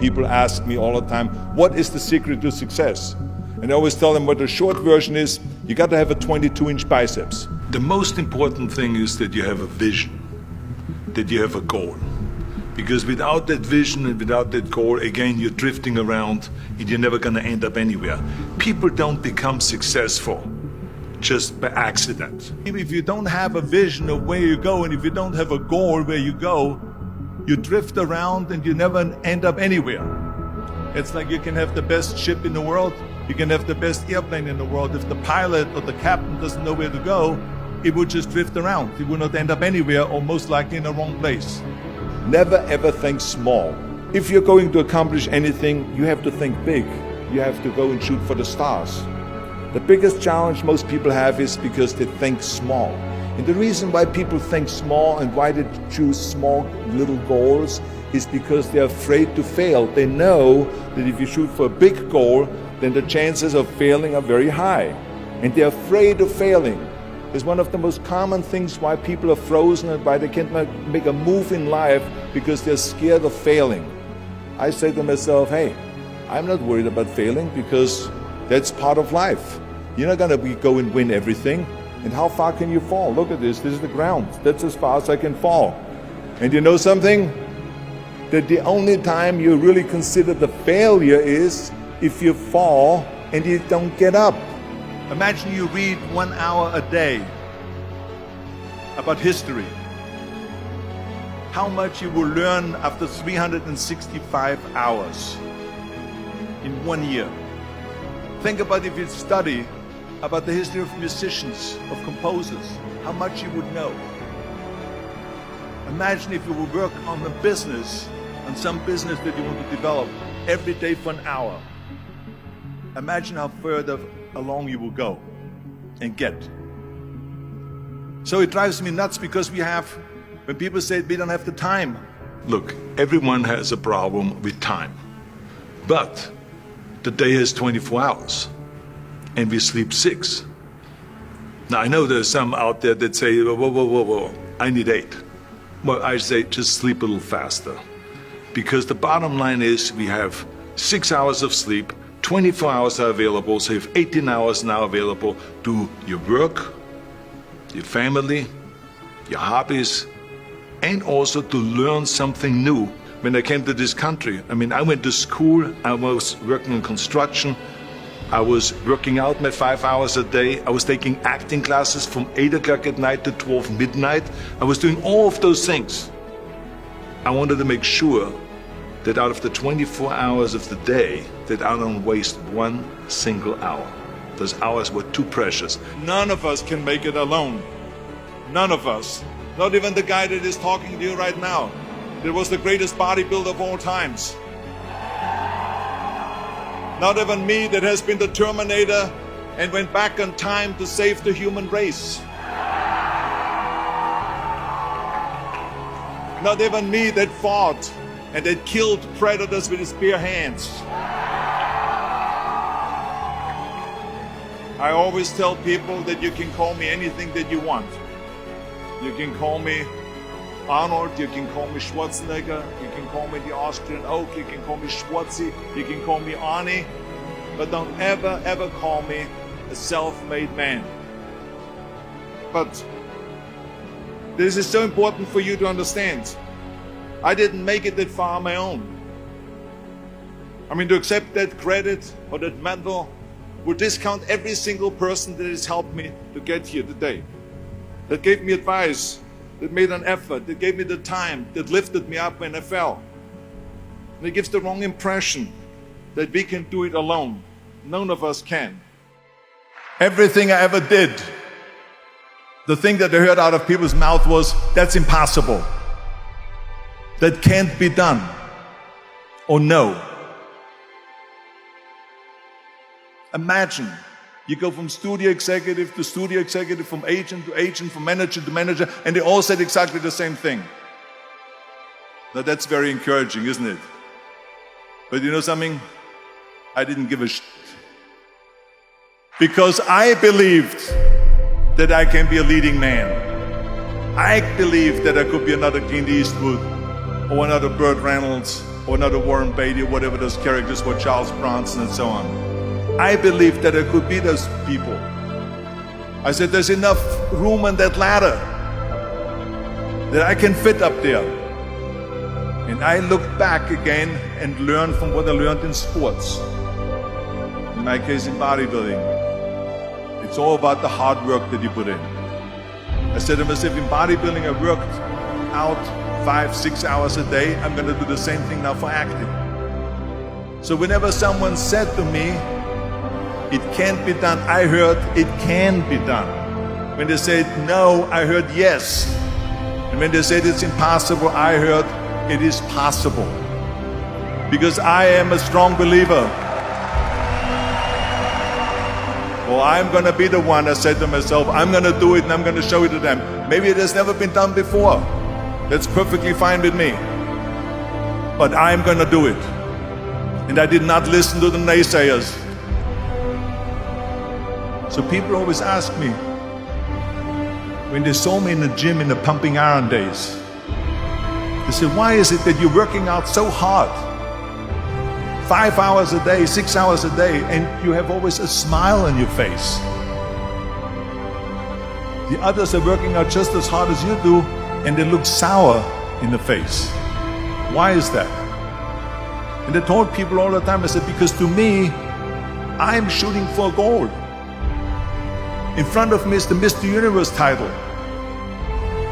People ask me all the time, what is the secret to success? And I always tell them what the short version is, you got to have a 22-inch biceps. The most important thing is that you have a vision, that you have a goal. Because without that vision and without that goal, again, you're drifting around and you're never going to end up anywhere. People don't become successful just by accident. If you don't have a vision of where you go, and if you don't have a goal where you go, you drift around and you never end up anywhere. It's like you can have the best ship in the world, you can have the best airplane in the world. If the pilot or the captain doesn't know where to go, it would just drift around. It would not end up anywhere, or most likely in the wrong place. Never ever think small. If you're going to accomplish anything, you have to think big. You have to go and shoot for the stars. The biggest challenge most people have is because they think small. And the reason why people think small and why they choose small little goals is because they're afraid to fail. They know that if you shoot for a big goal, then the chances of failing are very high. And they're afraid of failing. It's one of the most common things why people are frozen and why they can't make a move in life, because they're scared of failing. I say to myself, hey, I'm not worried about failing because that's part of life. You're not going to go and win everything. And how far can you fall? Look at this. This is the ground. That's as far as I can fall. And you know something? That the only time you really consider the failure is if you fall and you don't get up. Imagine you read 1 hour a day about history. How much you will learn after 365 hours in 1 year. Think about if you study about the history of musicians, of composers, how much you would know. Imagine if you would work on a business, on some business that you want to develop every day for an hour. Imagine how further along you will go and get. So it drives me nuts because when people say we don't have the time. Look, everyone has a problem with time. But the day has 24 hours. And we sleep 6. Now, I know there's some out there that say, whoa, I need 8. Well, I say just sleep a little faster. Because the bottom line is we have 6 hours of sleep, 24 hours are available, so you have 18 hours now available to your work, your family, your hobbies, and also to learn something new. When I came to this country, I went to school, I was working in construction, I was working out my 5 hours a day. I was taking acting classes from 8 o'clock at night to 12 midnight. I was doing all of those things. I wanted to make sure that out of the 24 hours of the day, that I don't waste 1 single hour. Those hours were too precious. None of us can make it alone. None of us. Not even the guy that is talking to you right now. That was the greatest bodybuilder of all times. Not even me, that has been the Terminator and went back in time to save the human race. Not even me, that fought and that killed predators with his bare hands. I always tell people that you can call me anything that you want. You can call me Arnold, you can call me Schwarzenegger, you can call me the Austrian Oak, you can call me Schwarzi, you can call me Arnie, but don't ever call me a self-made man. But this is so important for you to understand. I didn't make it that far on my own. To accept that credit or that medal would discount every single person that has helped me to get here today, that gave me advice, that made an effort, that gave me the time, that lifted me up when I fell. And it gives the wrong impression that we can do it alone. None of us can. Everything I ever did, the thing that I heard out of people's mouth was, that's impossible. That can't be done. Or no. Imagine you go from studio executive to studio executive, from agent to agent, from manager to manager, and they all said exactly the same thing. Now that's very encouraging, isn't it? But you know something? I didn't give a shit. Because I believed that I can be a leading man. I believed that I could be another Clint Eastwood or another Burt Reynolds or not a Warren Beatty, whatever those characters were, Charles Bronson and so on. I believed that I could be those people. I said, there's enough room on that ladder that I can fit up there. And I looked back again and learned from what I learned in sports. In my case, in bodybuilding. It's all about the hard work that you put in. I said to myself, in bodybuilding, I worked out 5-6 hours a day. I'm going to do the same thing now for acting. So whenever someone said to me, it can't be done, I heard it can be done. When they said no, I heard yes. And when they said it's impossible, I heard it is possible. Because I am a strong believer. Well, I'm going to be the one, I said to myself, I'm going to do it and I'm going to show it to them. Maybe it has never been done before. That's perfectly fine with me. But I'm going to do it. And I did not listen to the naysayers. So people always ask me, when they saw me in the gym in the pumping iron days, they said, why is it that you're working out so hard? 5 hours a day, 6 hours a day, and you have always a smile on your face. The others are working out just as hard as you do, and they look sour in the face. Why is that? And I told people all the time, I said, because to me, I'm shooting for a goal. In front of me is the Mr. Universe title.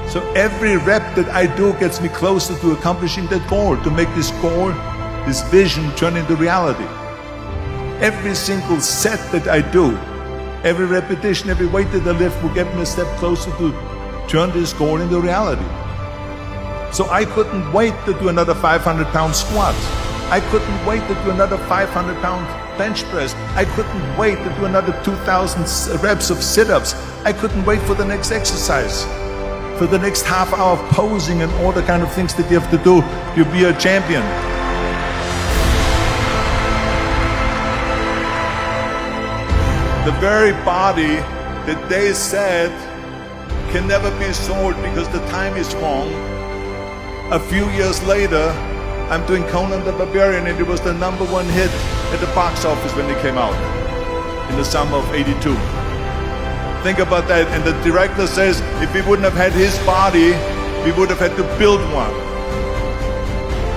So every rep that I do gets me closer to accomplishing that goal, to make this goal, this vision turn into reality. Every single set that I do, every repetition, every weight that I lift will get me a step closer to turn this goal into reality. So I couldn't wait to do another 500-pound squat. I couldn't wait to do another 500-pound bench press. I couldn't wait to do another 2,000 reps of sit-ups. I couldn't wait for the next exercise, for the next half hour of posing and all the kind of things that you have to do to be a champion. The very body that they said can never be sold because the time is wrong. A few years later, I'm doing Conan the Barbarian, and it was the #1 hit at the box office when it came out in the summer of '82. Think about that. And the director says, if we wouldn't have had his body, we would have had to build one.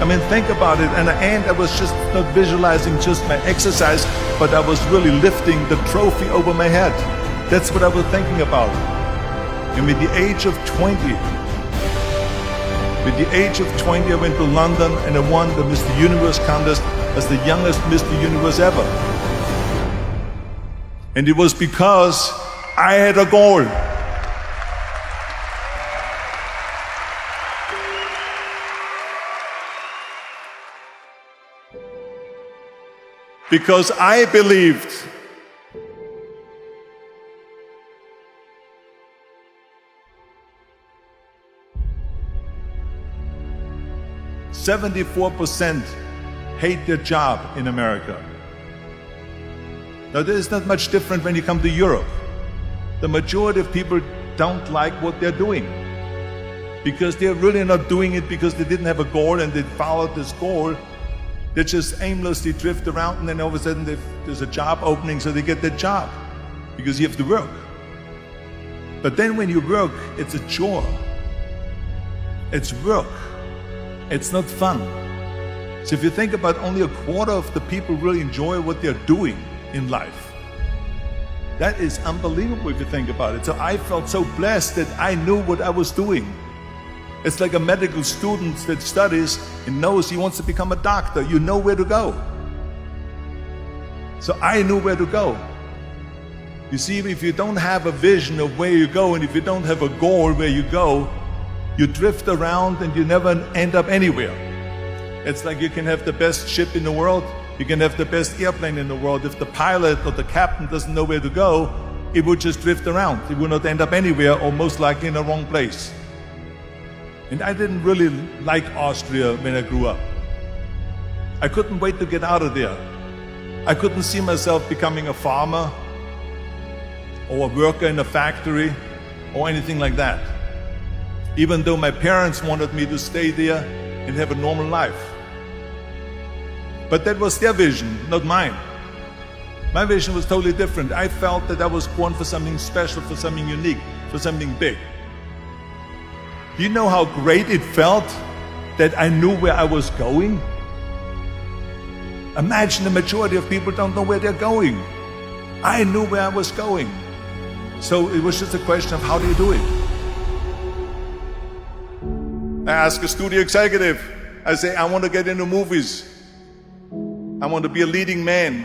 I mean, think about it. And at the end, I was just not visualizing just my exercise, but I was really lifting the trophy over my head. That's what I was thinking about. And with the age of 20, I went to London and I won the Mr. Universe contest as the youngest Mr. Universe ever. And it was because I had a goal. Because I believed. "74% hate their job in America." Now, this is not much different when you come to Europe. The majority of people don't like what they're doing because they're really not doing it because they didn't have a goal and they followed this goal. They just aimlessly drift around, and then all of a sudden there's a job opening, so they get that job because you have to work. But then when you work, it's a chore. It's work. It's not fun. So if you think about, only a quarter of the people really enjoy what they're doing in life. That is unbelievable if you think about it. So I felt so blessed that I knew what I was doing. It's like a medical student that studies and knows he wants to become a doctor. You know where to go. So I knew where to go. You see, if you don't have a vision of where you go, and if you don't have a goal where you go, you drift around and you never end up anywhere. It's like you can have the best ship in the world, you can have the best airplane in the world. If the pilot or the captain doesn't know where to go, it would just drift around. It would not end up anywhere, or most likely in the wrong place. And I didn't really like Austria when I grew up. I couldn't wait to get out of there. I couldn't see myself becoming a farmer or a worker in a factory or anything like that. Even though my parents wanted me to stay there and have a normal life. But that was their vision, not mine. My vision was totally different. I felt that I was born for something special, for something unique, for something big. Do you know how great it felt that I knew where I was going? Imagine the majority of people don't know where they're going. I knew where I was going. So it was just a question of how do you do it? I ask a studio executive, I say, I want to get into movies. I want to be a leading man.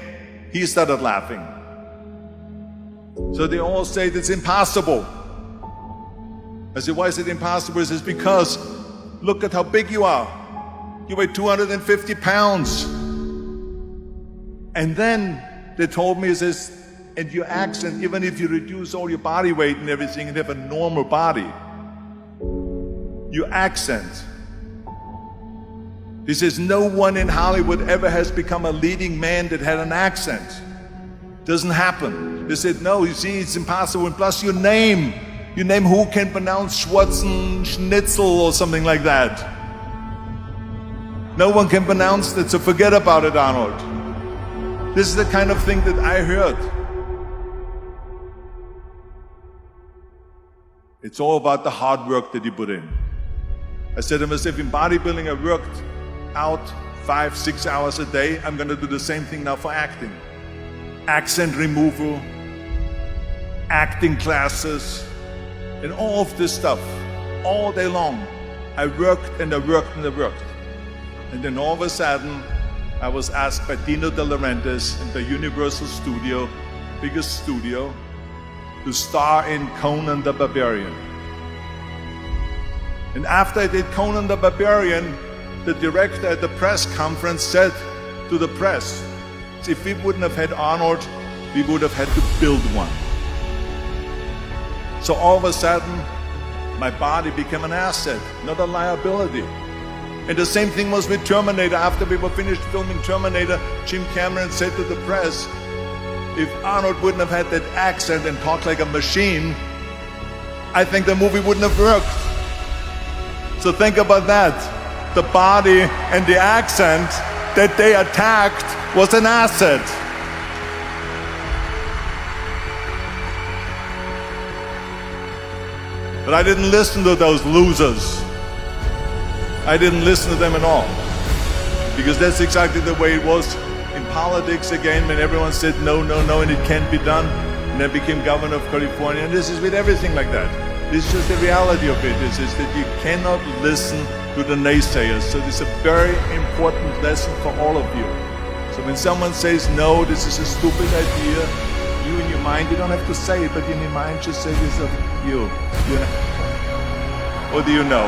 He started laughing. So they all say it's impossible. I said, why is it impossible? He says, because look at how big you are. You weigh 250 pounds. And then they told me, he says, and your accent, even if you reduce all your body weight and everything and have a normal body, your accent. He says, no one in Hollywood ever has become a leading man that had an accent. Doesn't happen. They said, no, you see, it's impossible. And plus your name who can pronounce Schwarzenegger or something like that. No one can pronounce that, so forget about it, Arnold. This is the kind of thing that I heard. It's all about the hard work that you put in. I said to myself, in bodybuilding, I worked out 5-6 hours a day. I'm going to do the same thing now for acting. Accent removal, acting classes, and all of this stuff, all day long. I worked and I worked and I worked. And then all of a sudden, I was asked by Dino De Laurentiis in the Universal Studio, biggest studio, to star in Conan the Barbarian. And after I did Conan the Barbarian, the director at the press conference said to the press, if we wouldn't have had Arnold, we would have had to build one. So all of a sudden, my body became an asset, not a liability. And the same thing was with Terminator. After we were finished filming Terminator, Jim Cameron said to the press, if Arnold wouldn't have had that accent and talked like a machine, I think the movie wouldn't have worked. So think about that. The body and the accent that they attacked was an asset. But I didn't listen to those losers. I didn't listen to them at all. Because that's exactly the way it was in politics again, when everyone said no, no, no, and it can't be done. And I became governor of California, and this is with everything like that. This is just the reality of it, is that you cannot listen to the naysayers. So this is a very important lesson for all of you. So when someone says, no, this is a stupid idea, you in your mind, you don't have to say it, but in your mind just say this of you. Or do you know?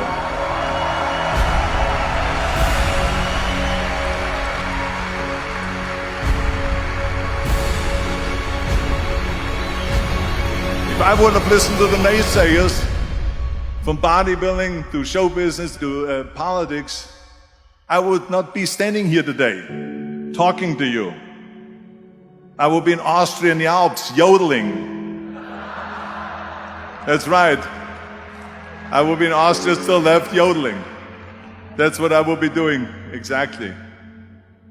If I would have listened to the naysayers, from bodybuilding to show business to politics, I would not be standing here today, talking to you. I would be in Austria in the Alps, yodeling. That's right. I would be in Austria, still left, yodeling. That's what I would be doing, exactly.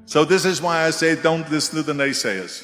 So this is why I say don't listen to the naysayers.